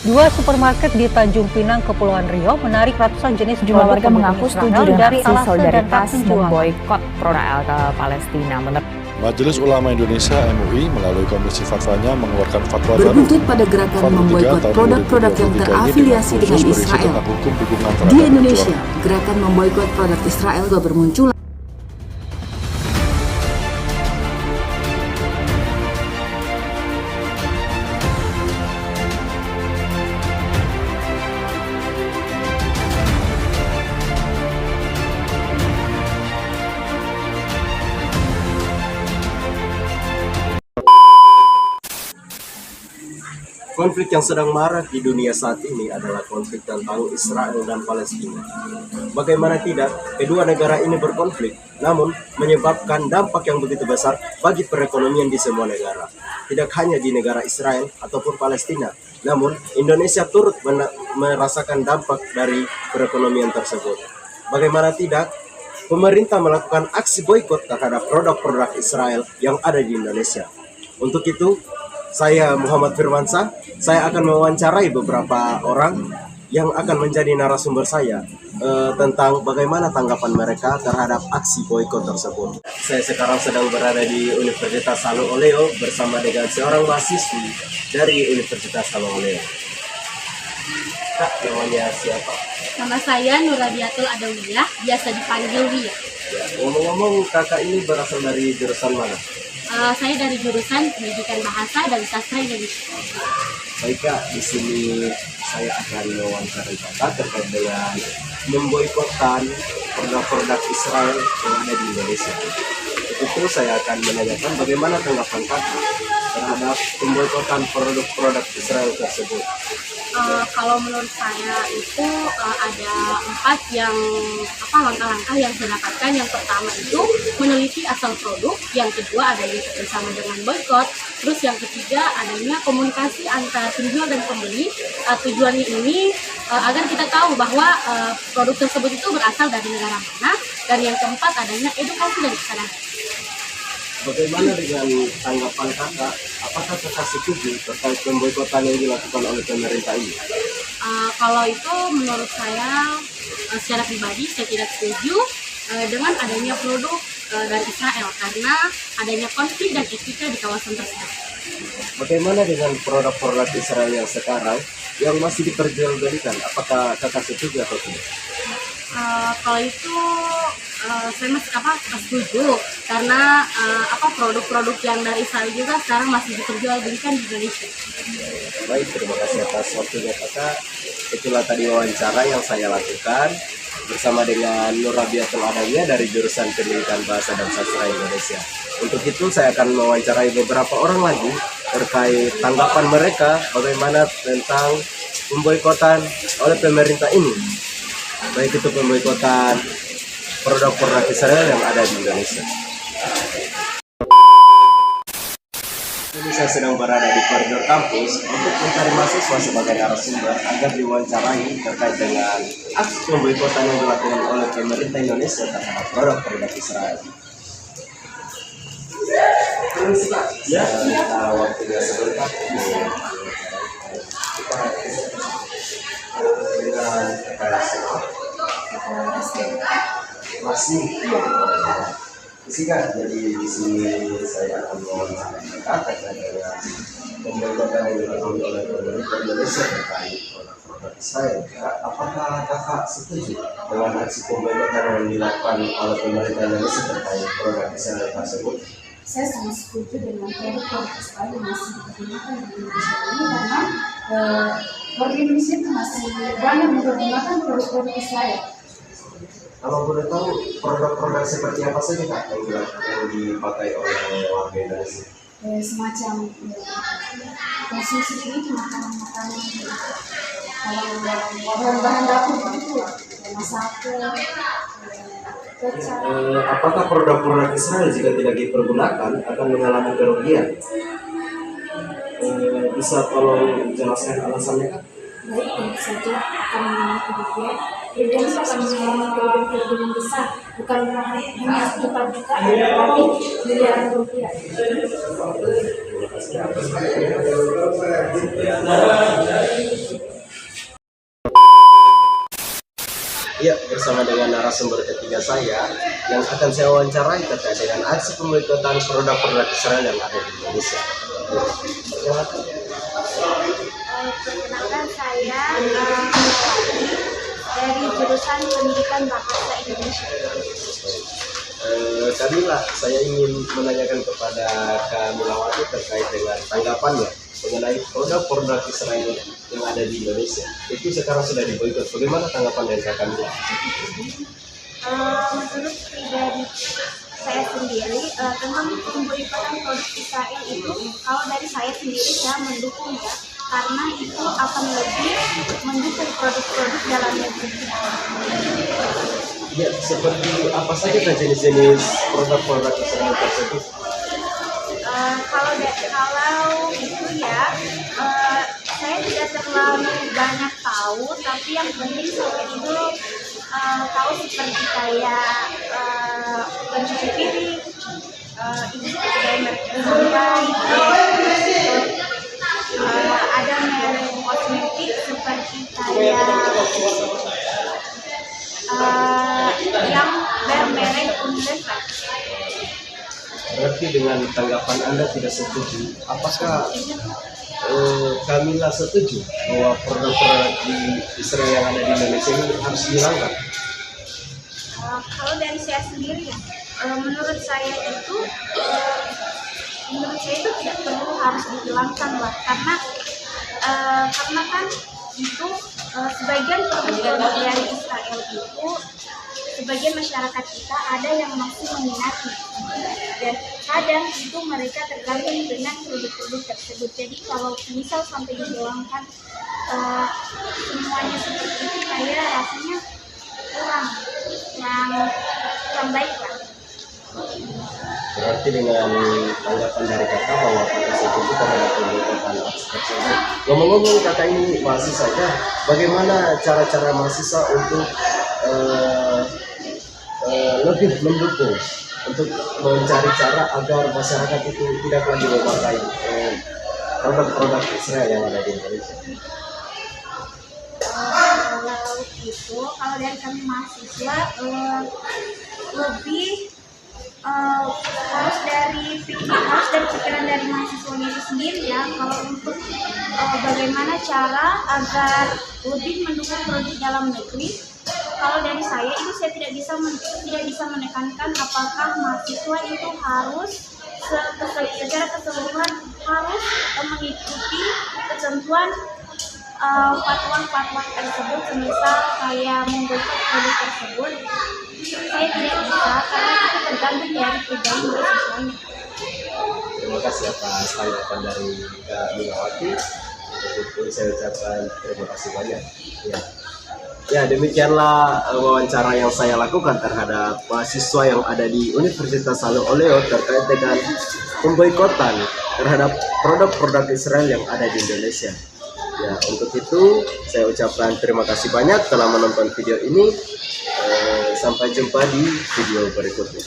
Dua supermarket di Tanjung Pinang, Kepulauan Riau menarik ratusan jenis Sejumlah produk warga mengaku setuju dengan dari aksi Al-Aqsa dan solidaritas tak penjualan. memboikot produk ke Palestina. Majelis Ulama Indonesia MUI melalui Komisi Fatwanya mengeluarkan fatwa berbuntut pada gerakan memboikot produk-produk yang terafiliasi dengan Israel. Di Indonesia, gerakan memboikot produk Israel juga bermunculan. Konflik yang sedang marak di dunia saat ini adalah konflik tentang Israel dan Palestina. Bagaimana tidak, kedua negara ini berkonflik, namun menyebabkan dampak yang begitu besar bagi perekonomian di semua negara. Tidak hanya di negara Israel ataupun Palestina, namun Indonesia turut merasakan dampak dari perekonomian tersebut. Bagaimana tidak, pemerintah melakukan aksi boikot terhadap produk-produk Israel yang ada di Indonesia. Untuk itu, saya Muhammad Firmansyah, saya akan mewawancarai beberapa orang yang akan menjadi narasumber saya tentang bagaimana tanggapan mereka terhadap aksi boikot tersebut. Saya sekarang sedang berada di Universitas Halong-Oleo bersama dengan seorang mahasiswi dari Universitas Halong-Oleo. Kak, namanya siapa? Nama saya Nuradiatul Adawiyah, biasa dipanggil Wia. Ya, ngomong-ngomong, kakak ini berasal dari jurusan mana? Saya dari jurusan Pendidikan Bahasa dan Sastra Indonesia. Baik Kak, di sini saya akan mewawancarai kakak terkait dengan memboikotkan produk-produk Israel yang ada di Indonesia. Itu saya akan menanyakan bagaimana tanggapan kakak terhadap memboikotan produk-produk Israel tersebut. Kalau menurut saya itu ada 4 langkah-langkah yang saya dapatkan. Yang pertama itu meneliti asal produk, yang kedua adanya kerjasama dengan boikot, terus yang ketiga adanya komunikasi antara penjual dan pembeli. Tujuannya ini agar kita tahu bahwa produk tersebut itu berasal dari negara mana, dan yang keempat adanya edukasi dari kesadaran. Bagaimana dengan tanggapan kakak? Apakah kakak setuju terkait pemboikotan yang dilakukan oleh pemerintah ini? Kalau itu menurut saya secara pribadi saya tidak setuju dengan adanya produk dari Israel karena adanya konflik dan etika di kawasan tersebut. Bagaimana dengan produk-produk Israel yang sekarang yang masih diperjualbelikan? Apakah kakak setuju atau tidak? Kalau itu saya masih setuju karena produk-produk yang dari Israel juga sekarang masih diperjualbelikan di Indonesia. Baik, terima kasih atas waktunya kakak. Itulah tadi wawancara yang saya lakukan bersama dengan Nur Rabiatul Adawiyah dari jurusan Pendidikan Bahasa dan Sastra Indonesia. Untuk itu saya akan mewawancarai beberapa orang lagi terkait tanggapan mereka bagaimana tentang pemboikotan oleh pemerintah ini. Baik itu pemboikotan produk-produk Israel yang ada di Indonesia. Ini saya sedang berada di koridor kampus untuk mencari mahasiswa sebagai narasumber agar diwawancarai terkait dengan aksi pemboikotan yang dilakukan oleh pemerintah Indonesia terhadap produk-produk Israel. Ya, kita waktunya sebentar. Masih kan, jadi di sini saya akan mewawancarai kakak dengan pemboikotan yang dilakukan oleh pemerintah Indonesia terkait produk-produk Israel. Apakah kakak setuju dengan aksi pemboikotan yang dilakukan oleh pemerintah Indonesia terkait produk Israel tersebut? Saya sangat setuju dengan produk-produk Israel yang masih digunakan di Indonesia ini karena warga Indonesia itu masih banyak menggunakan produk-produk Israel. Kalau boleh tahu produk-produk seperti apa saja Kak yang dipakai oleh warga Indonesia? Semacam konsumsi ini makanan-makanan kalau bahan dapur itu masak, kecap. Apakah produk-produk Israel jika tidak dipergunakan akan mengalami kerugian? Bisa tolong jelaskan alasannya Kak? Baik, tentu saja akan mengalami kerugian. Kerugian itu akan mengalami kerugian besar, bukan hanya juta-juta, tapi miliaran rupiah. Terima kasih. Ya, bersama dengan narasumber ketiga saya yang akan saya wawancarai terkait dengan aksi pemboikotan produk-produk Israel yang ada di Indonesia. Perkenalkan saya dari jurusan Pendidikan Bahasa Indonesia. Kamila, saya ingin menanyakan kepada Kak Milawati terkait dengan tanggapannya mengenai produk-produk Israel yang ada di Indonesia. Itu sekarang sudah diboikot. Bagaimana tanggapan dari Kak Kamila? Menurut pribadi saya sendiri tentang pemboikotan produk Israel itu, kalau dari saya sendiri saya mendukung ya, karena itu akan lebih mendukung produk-produk dalam negeri. Ya, seperti apa saja kan jenis-jenis produk-produk Israel tersebut? Kalau itu ya, saya tidak terlalu banyak tahu, tapi yang penting saya itu tahu seperti kayak pencuci piring, ini kayak merek sampai, ada merek kosmetik seperti kayak yang bermerek Unilever. Berarti dengan tanggapan Anda tidak setuju, apakah Kamila setuju bahwa produk-produk di Israel yang ada di Indonesia ini harus dihilangkan? Kalau dari saya sendiri ya, menurut saya itu tidak perlu harus dihilangkan lah, karena kan itu sebagian produk dari Israel itu sebagian masyarakat kita ada yang masih meminati, dan kadang itu mereka tergantung dengan produk-produk tersebut. Jadi kalau misal sampai dihilangkan semuanya seperti itu, kayak rasanya kurang baik lah. Berarti dengan tanggapan dari kakak bahwa kakak setuju terhadap pemboikotan aksi tersebut. Ngomong-ngomong, kakak ini mahasiswa saja, bagaimana cara-cara mahasiswa untuk lebih mendukung, untuk mencari cara agar masyarakat itu tidak lagi memakai produk-produk Israel yang ada di Indonesia? Kalau dari kami mahasiswa lebih harus dari pikiran dari mahasiswa itu sendiri ya, kalau untuk bagaimana cara agar lebih mendukung produk dalam negeri. Kalau dari saya itu saya tidak bisa menekankan apakah mahasiswa itu harus secara keseluruhan harus mengikuti ketentuan fatwa tersebut, semisal kayak memboikot produk tersebut. Saya tidak bisa, karena itu tergantung dari pribadi mahasiswanya. Terima kasih atas tanggapan dari Kak Milawati. Untuk itu saya ucapkan terima kasih banyak. Ya, demikianlah wawancara yang saya lakukan terhadap mahasiswa yang ada di Universitas Saleh Oleo terkait dengan pemboikotan terhadap produk-produk Israel yang ada di Indonesia. Ya, untuk itu saya ucapkan terima kasih banyak telah menonton video ini. Sampai jumpa di video berikutnya.